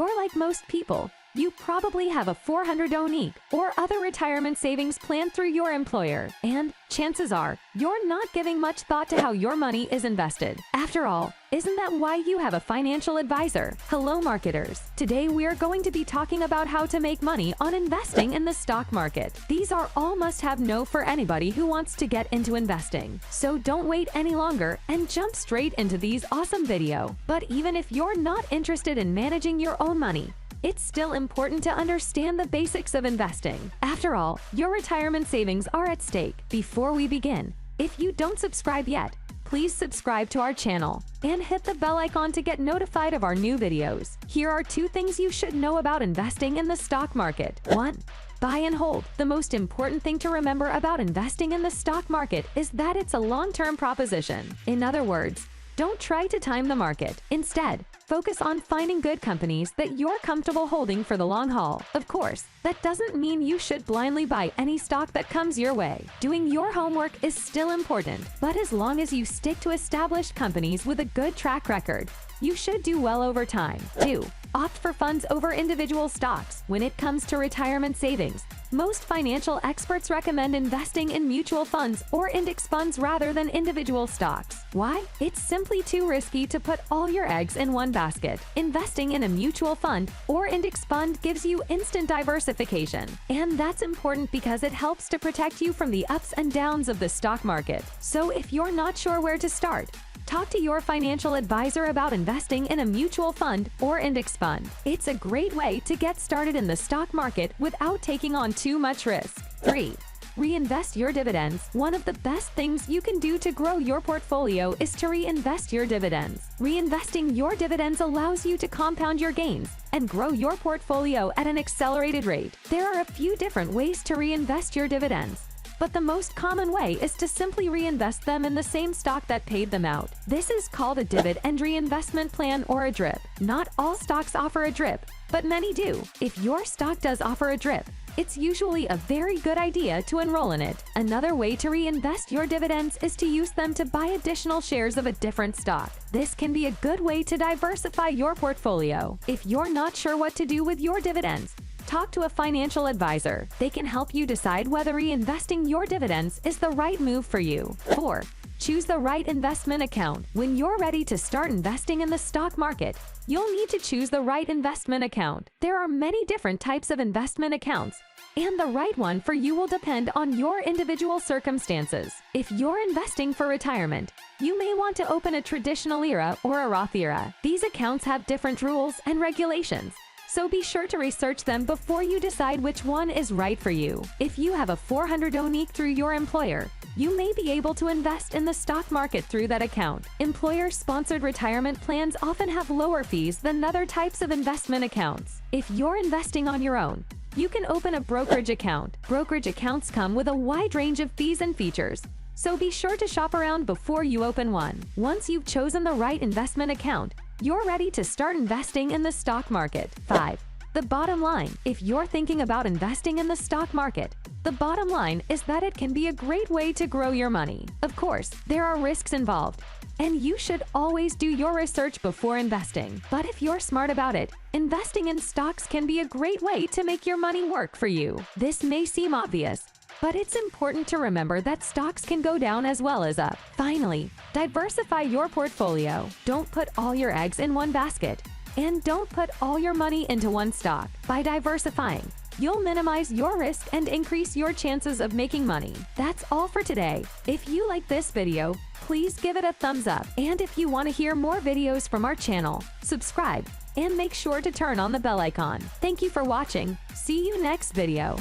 you're like most people, you probably have a 400 𝐸 or other retirement savings plan through your employer, and chances are you're not giving much thought to how your money is invested. After all, isn't that why you have a financial advisor? Hello, marketers. Today we're going to be talking about how to make money on investing in the stock market. These are all must-have for anybody who wants to get into investing. So don't wait any longer and jump straight into these awesome video. But even if you're not interested in managing your own money, it's still important to understand the basics of investing. After all, your retirement savings are at stake. Before we begin, if you don't subscribe yet, please subscribe to our channel and hit the bell icon to get notified of our new videos. Here are 2 things you should know about investing in the stock market. 1. Buy and hold. The most important thing to remember about investing in the stock market is that it's a long-term proposition. In other words, don't try to time the market. Instead, focus on finding good companies that you're comfortable holding for the long haul. Of course, that doesn't mean you should blindly buy any stock that comes your way. Doing your homework is still important, but as long as you stick to established companies with a good track record, you should do well over time. 2. Opt for funds over individual stocks. When it comes to retirement savings, most financial experts recommend investing in mutual funds or index funds rather than individual stocks. Why? It's simply too risky to put all your eggs in one basket. Investing in a mutual fund or index fund gives you instant diversification, and that's important because it helps to protect you from the ups and downs of the stock market. So if you're not sure where to start, talk to your financial advisor about investing in a mutual fund or index fund. It's a great way to get started in the stock market without taking on too much risk. 3. Reinvest your dividends. One of the best things you can do to grow your portfolio is to reinvest your dividends. Reinvesting your dividends allows you to compound your gains and grow your portfolio at an accelerated rate. There are a few different ways to reinvest your dividends, but the most common way is to simply reinvest them in the same stock that paid them out. This is called a dividend reinvestment plan or a DRIP. Not all stocks offer a DRIP, but many do. If your stock does offer a DRIP, it's usually a very good idea to enroll in it. Another way to reinvest your dividends is to use them to buy additional shares of a different stock. This can be a good way to diversify your portfolio. If you're not sure what to do with your dividends, talk to a financial advisor. They can help you decide whether reinvesting your dividends is the right move for you. 4. Choose the right investment account. When you're ready to start investing in the stock market, you'll need to choose the right investment account. There are many different types of investment accounts, and the right one for you will depend on your individual circumstances. If you're investing for retirement, you may want to open a traditional IRA or a Roth IRA. These accounts have different rules and regulations, so be sure to research them before you decide which one is right for you. If you have a 400 𝐸 through your employer, you may be able to invest in the stock market through that account. Employer-sponsored retirement plans often have lower fees than other types of investment accounts. If you're investing on your own, you can open a brokerage account. Brokerage accounts come with a wide range of fees and features, so be sure to shop around before you open one. Once you've chosen the right investment account, you're ready to start investing in the stock market. 5. The bottom line. If you're thinking about investing in the stock market, the bottom line is that it can be a great way to grow your money. Of course, there are risks involved, and you should always do your research before investing. But if you're smart about it, investing in stocks can be a great way to make your money work for you. This may seem obvious, but it's important to remember that stocks can go down as well as up. Finally, diversify your portfolio. Don't put all your eggs in one basket, and don't put all your money into one stock. By diversifying, you'll minimize your risk and increase your chances of making money. That's all for today. If you like this video, please give it a thumbs up. And if you want to hear more videos from our channel, subscribe and make sure to turn on the bell icon. Thank you for watching. See you next video.